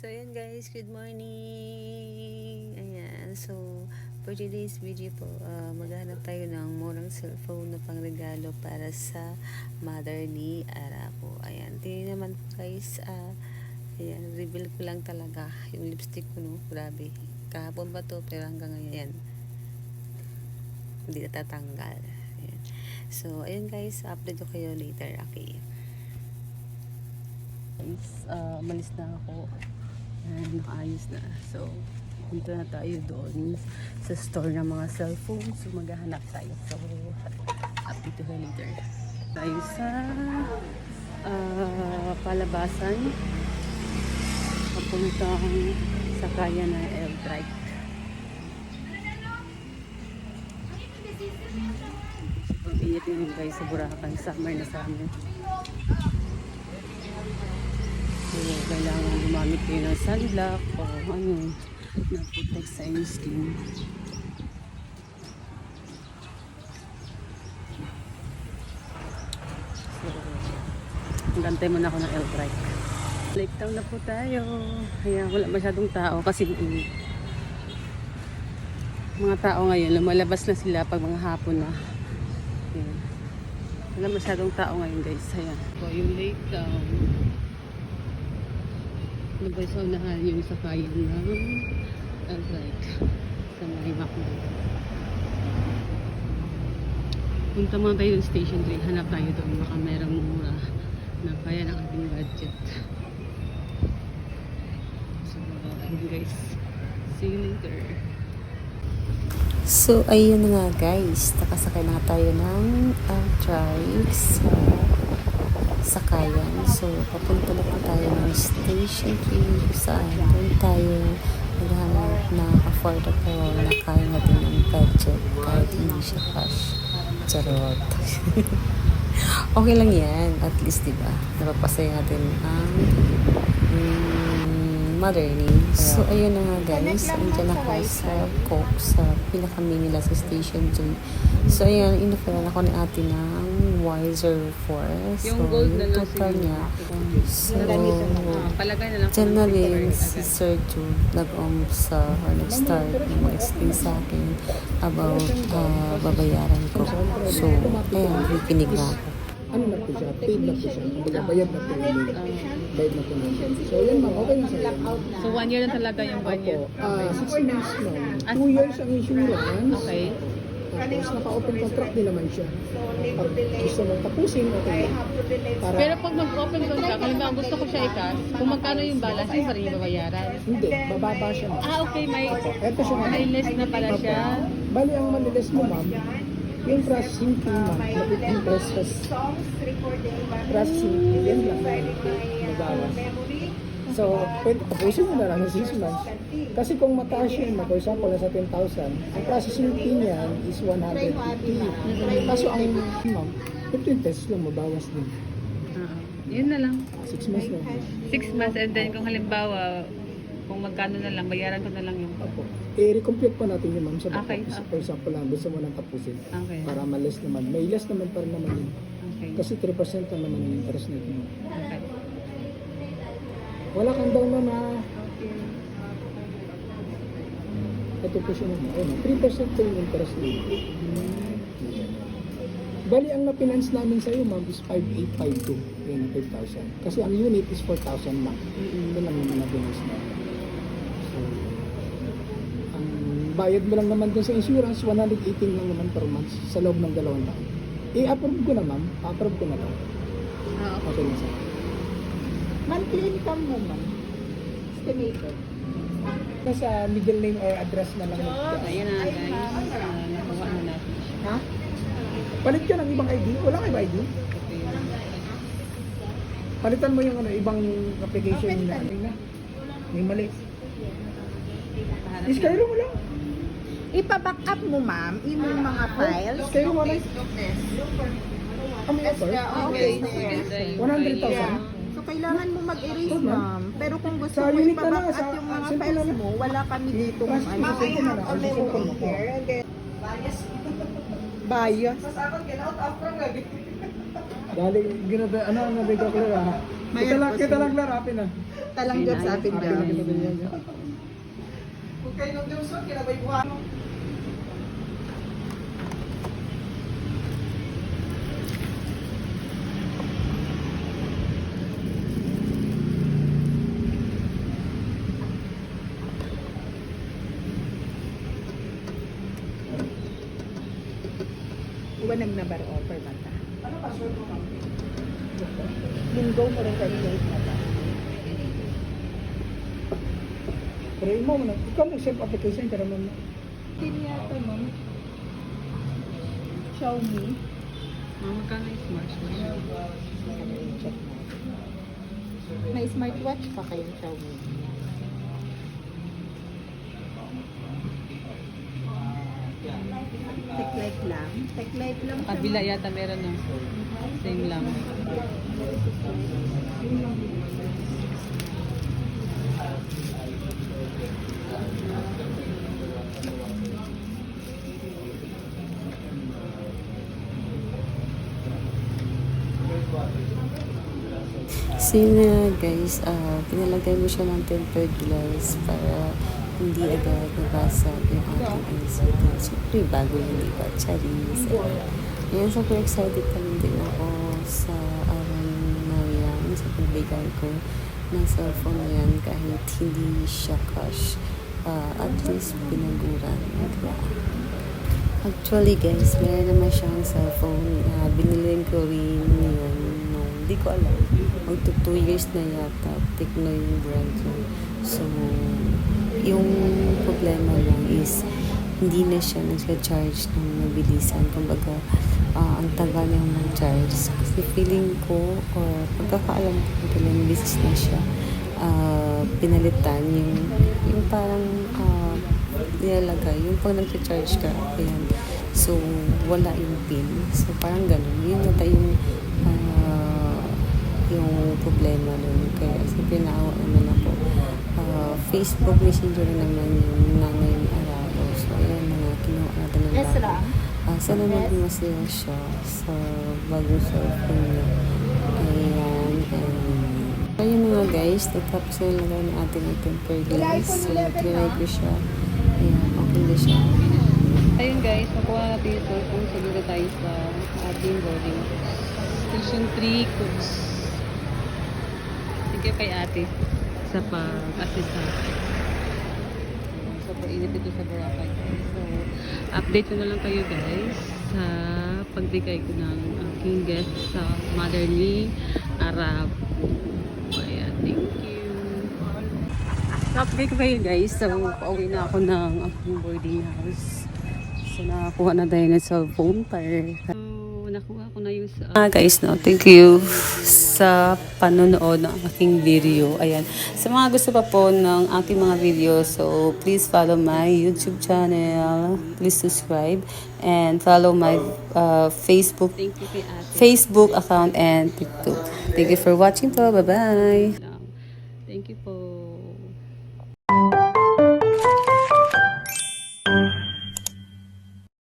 So, ayan guys, good morning! Ayan, so, for today's video po, maghahanap tayo ng murang cellphone na pangregalo para sa mother ni Arako. Ayan, tingnan naman po guys, ayan, reveal ko lang talaga yung lipstick ko, no? Grabe. Kahapon pa to, pero hanggang ngayon, hindi natatanggal. Ayan. So, ayan guys, update ko kayo later, okay? Guys, umalis na ako. Nakaayos na. So, punta na tayo doon sa store ng mga cellphone. So, maghahanap tayo. So, update ko later. Tayo sa palabasan. Papuntang sakayan ng L-Trike. Pag-init yun guys sa Boracay. Summer na summer. So, kailangan gumamit kayo ng sunblock o ano, na-protect sa inyong skin. So, gantay muna ako ng L-Trike. Lake Town na po tayo. Kaya wala masyadong tao kasi mga tao ngayon, lumalabas na sila pag mga hapon na. Ayan. Wala masyadong tao ngayon guys. Ayan. So, yung Lake Town. Nagay sa unahan yung sakayan ng L-Trike sa Marimac na. Punta muna tayo ng Station 3. Hanap tayo doon. Baka merong mura na kaya ng ating budget. So, guys. See you later. So, ayun nga guys. Nakasakay na tayo ng L-Trike sa sakayan. So, papunta na po tayo ng Station 3 saan doon tayo maghanap na affordable na kaya natin ng budget kahit hindi siya cash. Charot. Okay lang yan. At least, diba? Napapasaya natin ang mother ni. So, ayun na nga guys. Andiyan ako sa Coke sa pinaka-main nila sa Station 3. So, ayan. Inoferan ako ni ate ng Wiser 4. So, yung total niya. So, dyan na rin si Sir Jude nag-umpisa or nag-start na mag-explain sa akin about babayaran ko. So, ayan. Rikinig na ako. Ano na po siya? Paid na po siya. Bayad na po yun. Bayad na po natin. So, yan ma'am. Okay na sa yan. So, 1 year na talaga yung 1 year? 6 months ma'am. 2 years ang insurance. Okay. Tapos naka-open contract din naman siya. Pag gusto mong tapusin, okay. Para, Pero pag mag-open contract, halimbawa gusto ko siya i-cash, kung magkano yung balance, hindi pa rin yung babayaran? hindi. Bababa siya ma'am. Okay, may Ito siya ma'am. less na pala siya. Bali ang manilis mo ma'am, yung processing fee ma'am, interest processing fee, yan lang magawas. So, pwede tapusin mo na lang ng 6 months. Kasi kung mataas yun, for example, nasa 10,000, ang processing fee niyan is 150. Kaso ang ma'am, 15 pesos lang, mabawas din. Yun na lang. 6 months na. 6 months and then kung halimbawa, kung magkano na lang, bayaran ko na lang yung... Opo. I-recompute pa natin yun ma'am sa Okay, backup. okay. For example lang, gusto mo nang tapusin. Okay. Para ma-less naman. May less naman pa rin naman yun. Okay. Kasi 3% lang naman yung interest nito. Okay. Wala kang down na ito po siya naman. Ayun, 3% po yung interest nito. Bali, ang na-finance namin sa iyo, ma'am, is 5,852. Yun, 5,000. Kasi ang unit is 4,000 ma'am. Ito lang yung na-finance namin. So, ang bayad mo lang naman dun sa insurance, 118 lang naman per month sa loob ng 2 taon. I-approve ko na ma'am. Approve ko na to. Okay na sa akin. Monthly income mo, ma'am. Estimated. Nasa middle name or address na lang. Ayan na guys. Nakuha na natin siya. Ha? Palit ka ng ibang ID? Wala kayo ID? Palitan mo yung ibang application na. May mali. Iskairo mo lang. Ipa-back up mo, ma'am, imong mga files. Iskairo mo lang. Kami offer? Okay. 100,000? So, kailangan mo mag-erase, ma'am. Pero kung gusto Sa mo unit na ipa-back lang, up yung mga simple files lang. mo, wala kami dito kung ano. Ma'am, I have a memo here. Bias. Dali, ginada, ano ang nabigay ko lang ha? Kita lang larapin ha. Talanggap sa atin dyan. Uwan nagnabar offer mata. Linggo mo rin kayo late mata. Try mo, ikaw mag-save application, pero mo. Hindi yata, ma'am. Xiaomi. Magkano yung smartwatch? May smartwatch pa kayong Xiaomi. Tech light lang. Tech light lang. siya, Kabila ma'am. yata meron no? Same lang. So yun na guys, pinalagay mo siya ng tempered glass para hindi agad nabasag yung ating insulin. Siyempre, bago yung di ba? Charis. Ayan, super excited pa rin din ako sa araw na yan, sa pagbigay ko ng cellphone na yan kahit hindi siya cash. At least pinaguran. Diba? Actually guys, meron naman siyang cellphone na binili ko rin yun nung hindi ko alam. Magto 2 years na yata. Tecno yung brand ko. So, yung problema lang is hindi na siya nag-charge ng mabilisan. Kumbaga, ang tagal niyang mag-charge. Kasi feeling ko, or pagkakaalam ko ilang beses na siya pinalitan yung parang nilalagay. Yung pag nag-charge ka, ayan. So, wala yung pin. So, parang ganun. Yun nata yung problema nun. Kaya, siyempre naawa naman ako. Facebook Messenger naman yung nanay ng Araro. So, ayan na nga, kinuha natin ng Esra. sana maging masaya siya sa bagong cellphone niya. Ayan. Ayun na nga guys, natapos na lagay na atin ang tempered glass. So, tinry ko siya. Ayan, okay na siya. Ayun guys, makuha natin yung cellphone. Sabi na tayo sa ating boarding. Station 3, Cooks. Thank you kay ate sa pag-assist sa akin. Sobrang init ito sa Boracay. So, update ko na lang kayo guys sa pagbigay ko ng aking guest sa Motherly Arab. Ayan, thank you. Update ko kayo guys. So, pauwi na ako ng aking boarding house. So, nakakuha na tayo ng cellphone para nakuha ko na yung Guys, no, thank you sa panonood ng aking video. Ayan. Sa mga gusto pa po ng aking mga video, so please follow my YouTube channel. Please subscribe and follow my Facebook thank you kay ate. Facebook account and TikTok. Thank you for watching po. Bye-bye. Thank you po.